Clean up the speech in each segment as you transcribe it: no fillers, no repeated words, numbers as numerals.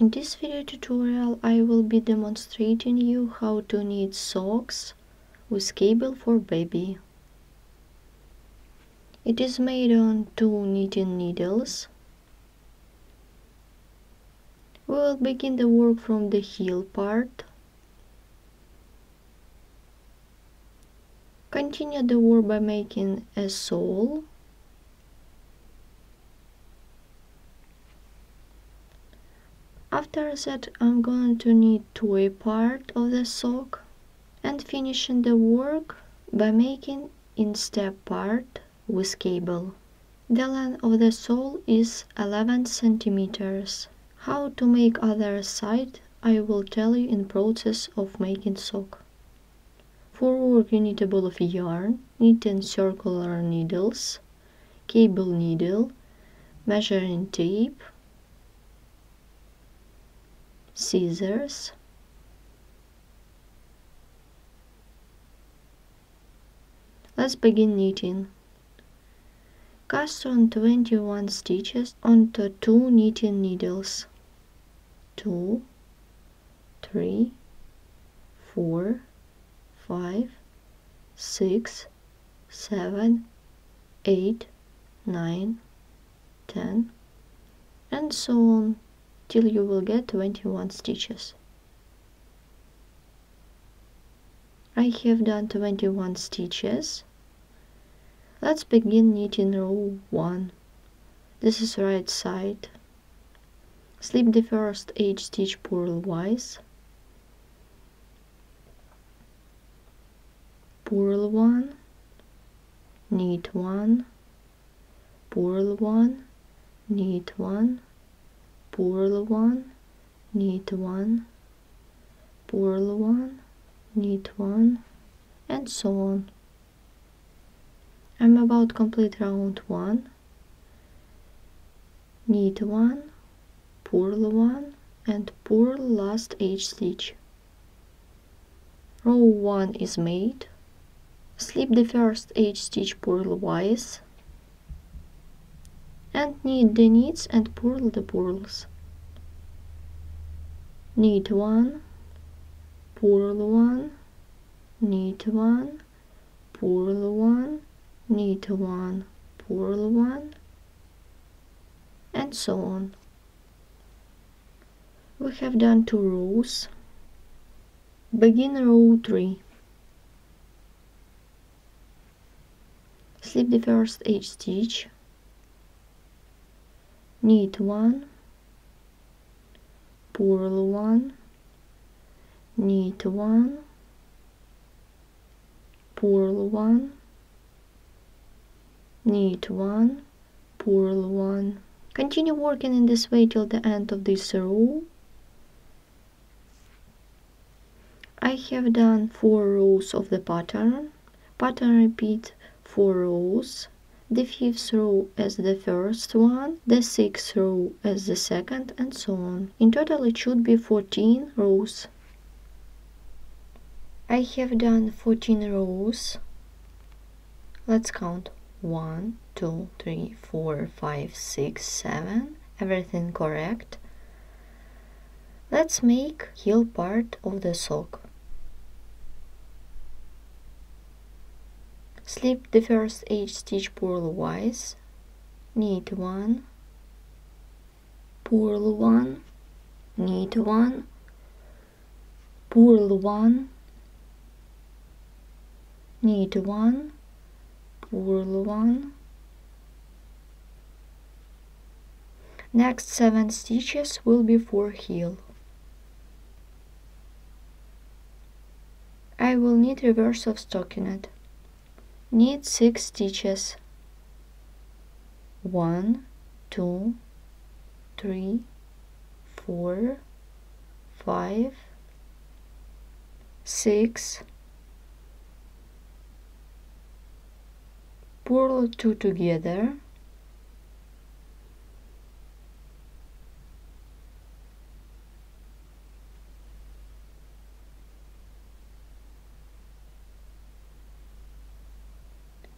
In this video tutorial I will be demonstrating you how to knit socks with cable for baby. It is made on 2 knitting needles. We will begin the work from the heel part. Continue the work by making a sole. After that I'm going to knit to a part of the sock and finishing the work by making instep part with cable. The length of the sole is 11 centimeters. How to make other side I will tell you in process of making sock. For work you need a ball of yarn, knitting circular needles, cable needle, measuring tape, scissors, let's begin knitting. Cast on 21 stitches onto 2 knitting needles. 2, 3, 4, 5, 6, 7, 8, 9, 10, and so on till you will get 21 stitches. I have done 21 stitches. Let's begin knitting row 1. This is right side. Slip the first H stitch purlwise. Purl 1, knit 1, purl 1, knit 1, purl 1, knit 1, purl 1, knit 1, and so on. I'm about to complete round 1. Knit 1, purl 1, and purl last H stitch. Row 1 is made. Slip the first H stitch purlwise and knit the knits and purl the purls. Knit 1, purl 1, knit 1, purl 1, knit 1, purl 1, and so on. We have done 2 rows. Begin row 3. Slip the first H stitch, knit 1, purl 1, knit 1, purl 1, knit 1, purl 1. Continue working in this way till the end of this row. I have done 4 rows of the pattern. Pattern repeat 4 rows. The 5th row as the first one, the 6th row as the second, and so on. In total it should be 14 rows. I have done 14 rows. Let's count. 1, 2, 3, 4, 5, 6, 7. Everything correct. Let's make heel part of the sock. Slip the first H stitch purlwise, knit 1, purl 1, knit 1, purl 1, knit 1, purl 1. Next 7 stitches will be for heel. I will knit reverse of stockinette. Knit 6 stitches. 1, 2, 3, 4, 5, 6. Purl 2 together.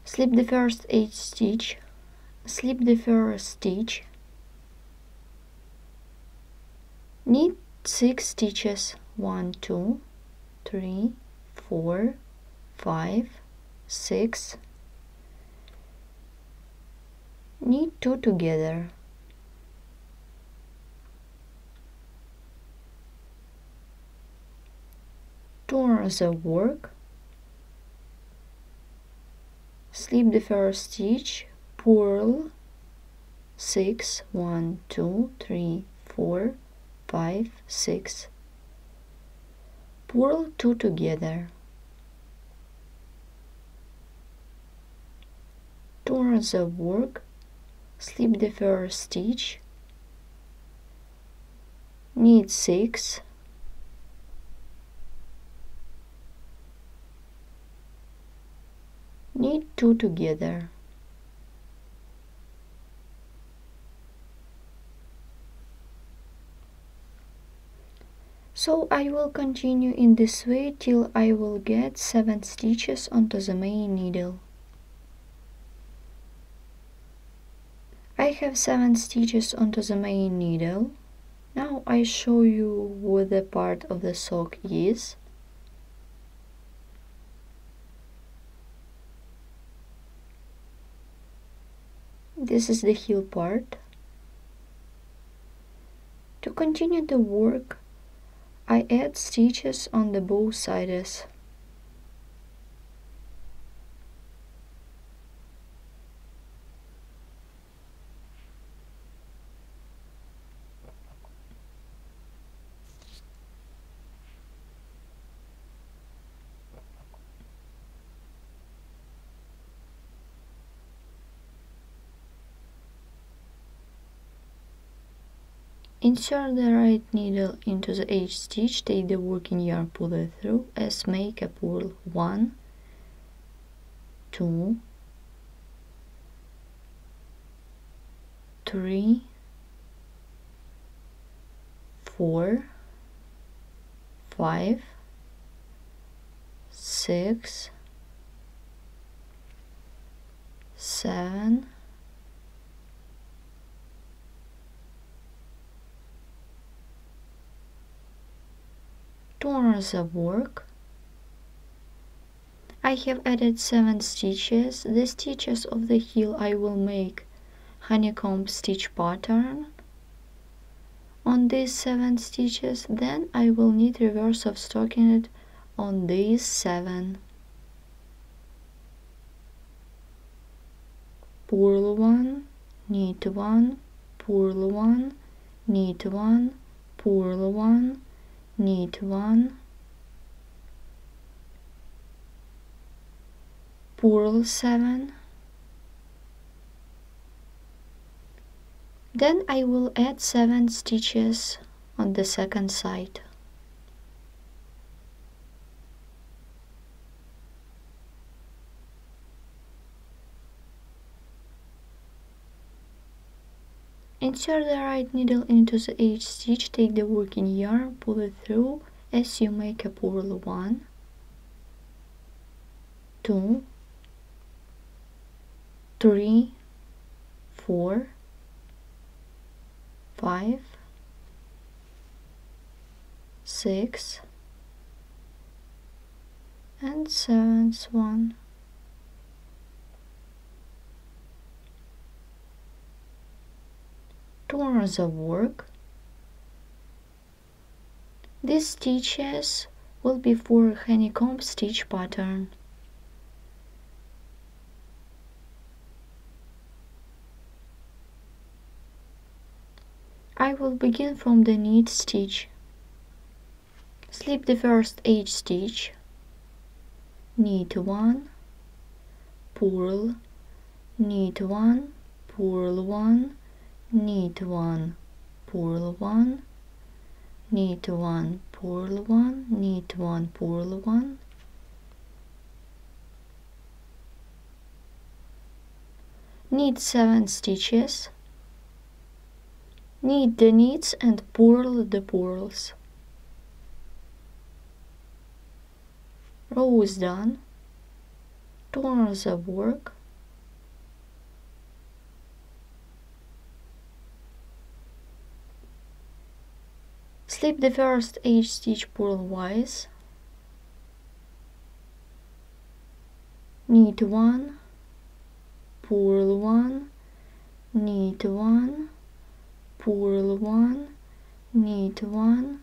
Slip the first H stitch, slip the first stitch, Knit 6 stitches. 1, 2, 3, 4, 5, 6. Knit 2 together. Turn the work. Slip the first stitch, purl 6, 1, 2, 3, 4, 5, 6. Purl 2 together. Turn the work, slip the first stitch, knit 6, knit 2 together. So I will continue in this way till I will get 7 stitches onto the main needle. I have 7 stitches onto the main needle. Now I show you where the part of the sock is. This is the heel part. To continue the work, I add stitches on the both sides. Insert the right needle into the H stitch, take the working yarn, pull it through, as make a purl 1, 2, 3, 4, 5, 6, 7, 2 the work. I have added 7 stitches. The stitches of the heel I will make honeycomb stitch pattern on these 7 stitches, then I will knit reverse of stockinette on these 7. Purl 1, knit 1, purl 1, knit 1, purl 1, knit 1, purl 7. Then I will add 7 stitches on the second side. Insert the right needle into the H stitch, take the working yarn, pull it through as you make a purl 1, 2, 3, 4, 5, 6, and 7th one. Turn the work. These stitches will be for honeycomb stitch pattern. I will begin from the knit stitch. Slip the first H stitch, knit 1, purl, knit 1, purl 1, knit 1, purl 1, knit 1, purl 1, knit 1, purl 1. Knit 7 stitches. Knit the knits and purl the purls. Row is done. Turn the work. Slip the first H stitch purlwise, knit 1, purl 1, knit 1, purl 1, knit 1,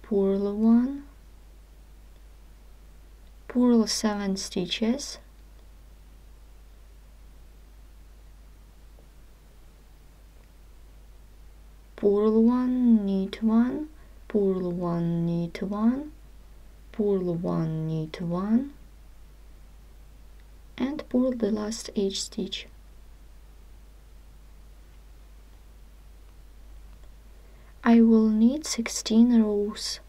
purl 1, purl 7 stitches, purl 1, knit 1, purl 1, knit 1, purl 1, knit 1, and purl the last H stitch. I will knit 16 rows.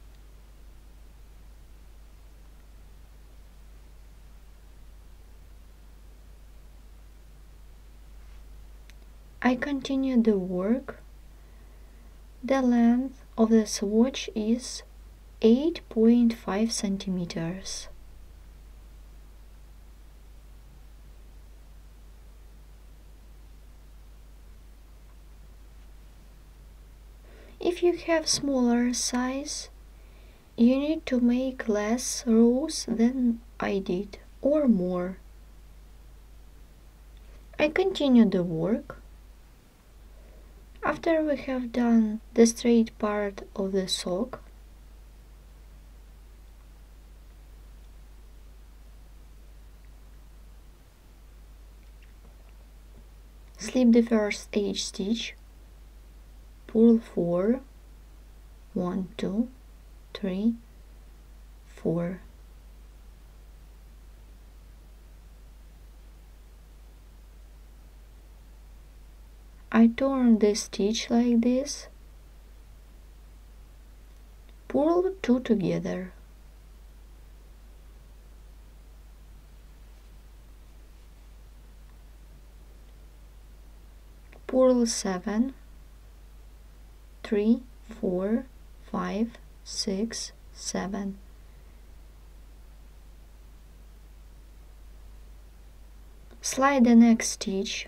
I continue the work. The length of the swatch is 8.5 centimeters. If you have smaller size, you need to make less rows than I did, or more. I continue the work. After we have done the straight part of the sock, slip the first H stitch, purl 4, 1, 2, 3, 4. I turn the stitch like this, purl 2 together, purl 7, 3, 4, 5, 6, 7. Slide the next stitch.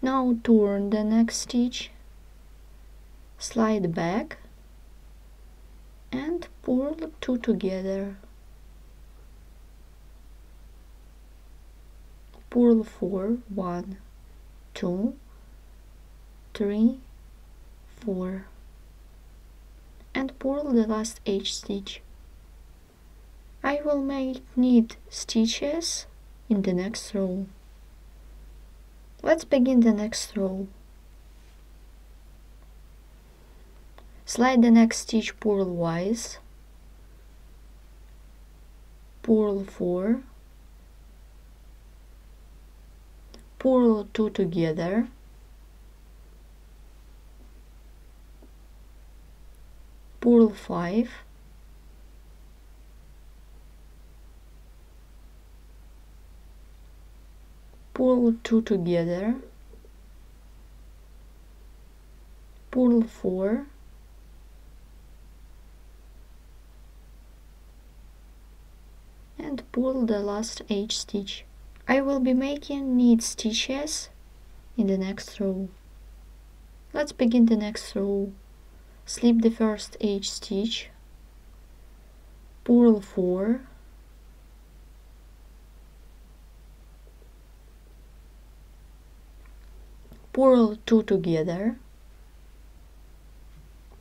Now turn the next stitch, slide back and purl 2 together, purl 4, 1, 2, 3, 4, and purl the last H stitch. I will make knit stitches in the next row. Let's begin the next row. Slide the next stitch purlwise, purl 4, purl 2 together, purl 5, purl 2 together, purl 4, and purl the last H stitch. I will be making knit stitches in the next row. Let's begin the next row. Slip the first H stitch, purl 4, purl 2 together,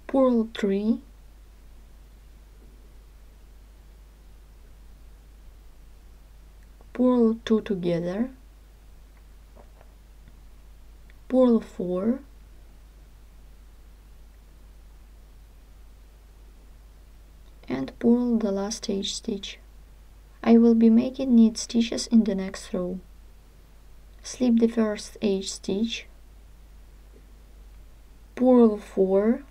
purl 3, purl 2 together, purl 4, and purl the last H stitch. I will be making knit stitches in the next row. Slip the first H stitch, purl 4,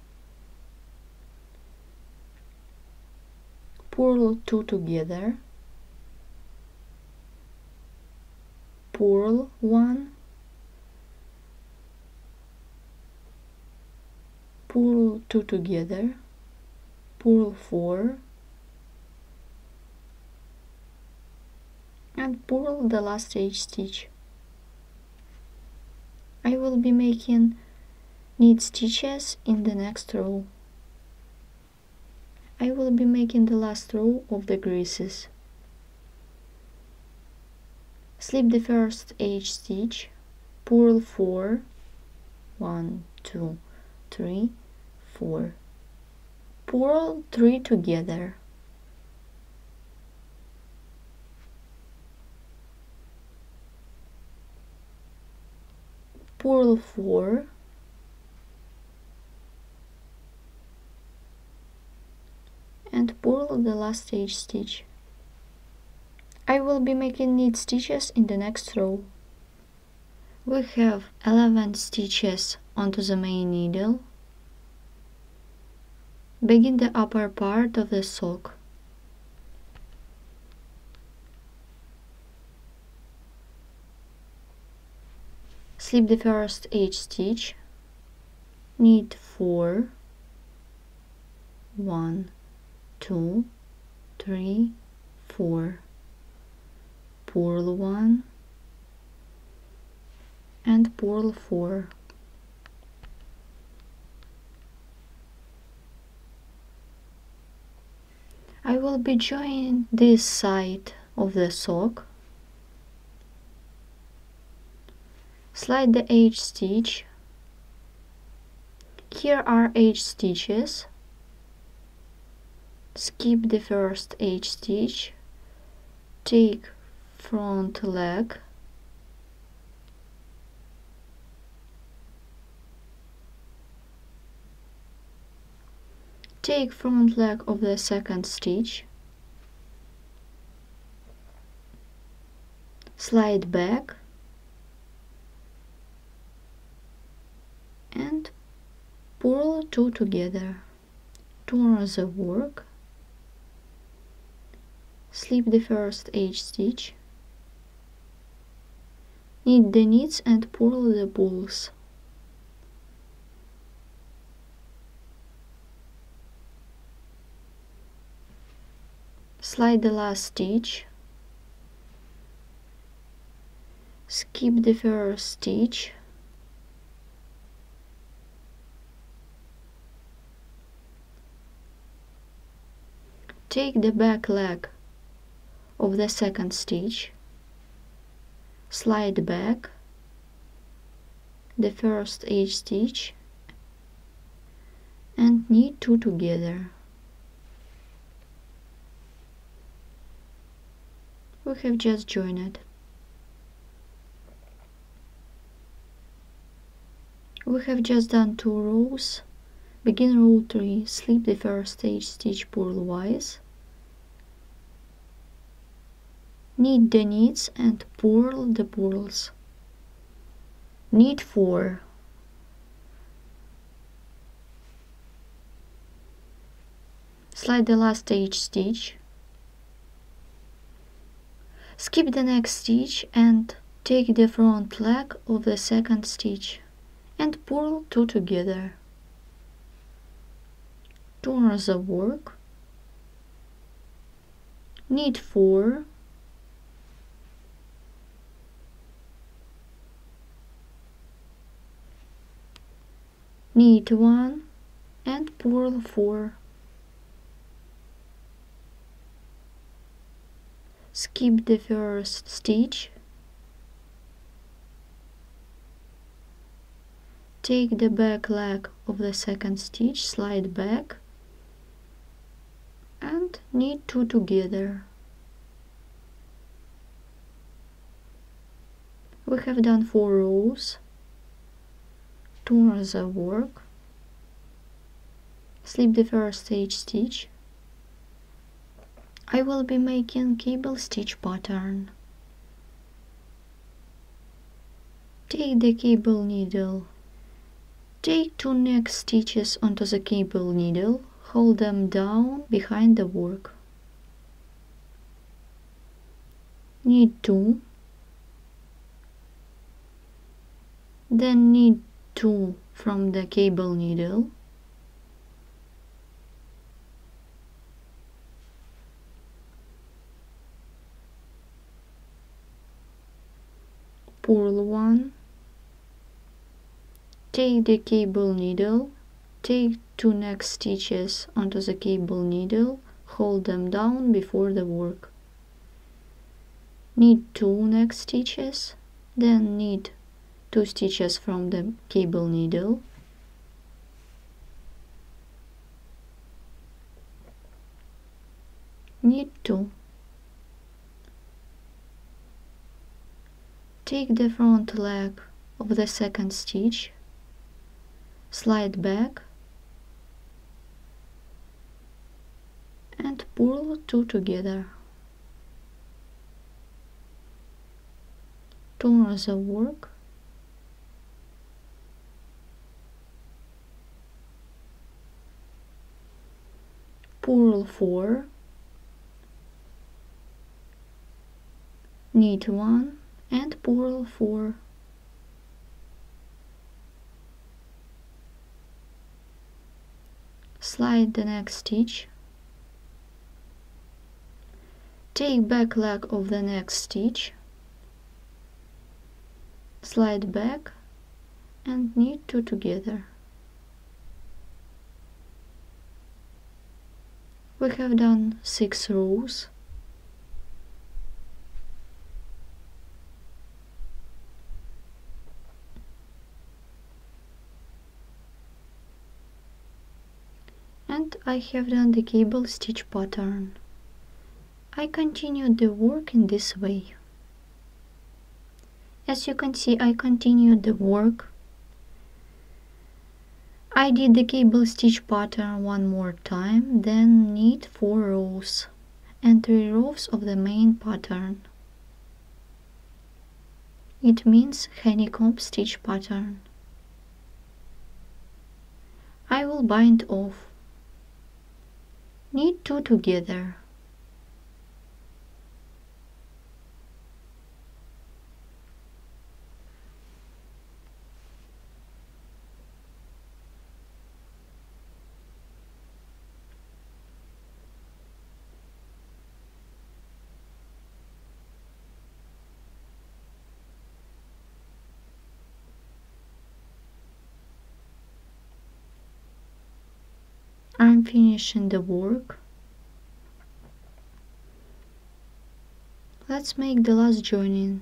purl 2 together, purl 1, purl 2 together, purl 4, and purl the last H stitch. I will be making knit stitches in the next row. I will be making the last row of the creases. Slip the first H stitch, purl 4, 1, 2, 3, 4, purl 3 together, purl 4, and purl the last H stitch. I will be making knit stitches in the next row. We have 11 stitches onto the main needle. Begin the upper part of the sock. Slip the first H stitch, knit 4, 1, 2, 3, 4, purl 1 and purl 4. I will be joining this side of the sock. Slide the H stitch. Here are H stitches. Skip the first H stitch. Take front leg. Take front leg of the second stitch. Slide back and purl 2 together. Turn the work. Slip the first H stitch. Knit the knits and purl the pulls. Slide the last stitch. Skip the first stitch. Take the back leg of the second stitch. Slide back the first H stitch and knit 2 together. We have just joined. We have just done 2 rows. Begin row 3, slip the first H stitch purlwise. Knit the knits and purl the purls. Knit 4. Slide the last H stitch. Skip the next stitch and take the front leg of the second stitch and purl 2 together. Turn the work. Knit 4. Knit 1 and purl 4. Skip the first stitch. Take the back leg of the second stitch, slide back and knit 2 together. We have done 4 rows. Turn the work. Slip the first H stitch. I will be making cable stitch pattern. Take the cable needle. Take 2 neck stitches onto the cable needle. Hold them down behind the work. Knit 2. Then knit 2 from the cable needle. Purl 1. Take the cable needle Take 2 neck stitches onto the cable needle, hold them down before the work. Knit 2 neck stitches, then knit 2 stitches from the cable needle. Knit 2. Take the front leg of the second stitch, slide back and purl 2 together. Turn the work, purl 4, knit 1 and purl 4. Slide the next stitch. Take back leg of the next stitch, slide back and knit 2 together. We have done 6 rows. And I have done the cable stitch pattern. I continued the work in this way. As you can see, I continued the work. I did the cable stitch pattern one more time, then knit 4 rows and 3 rows of the main pattern. It means honeycomb stitch pattern. I will bind off. Knit 2 together. I'm finishing the work. Let's make the last joining.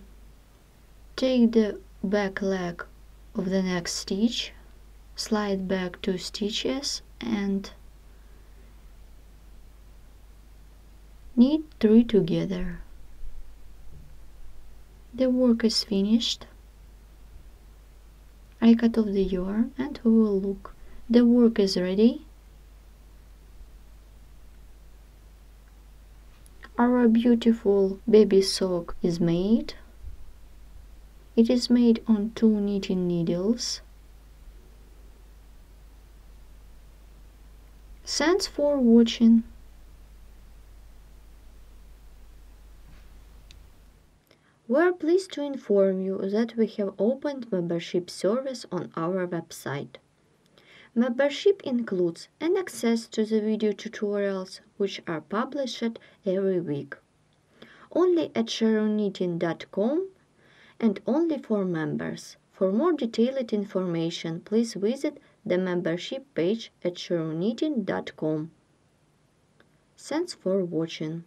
Take the back leg of the next stitch, slide back 2 stitches and knit 3 together. The work is finished. I cut off the yarn and we will look. The work is ready. Our beautiful baby sock is made. It is made on 2 knitting needles. Thanks for watching. We are pleased to inform you that we have opened membership service on our website. Membership includes an access to the video tutorials which are published every week, only at SharonKnitting.com and only for members. For more detailed information, please visit the membership page at SharonKnitting.com. Thanks for watching.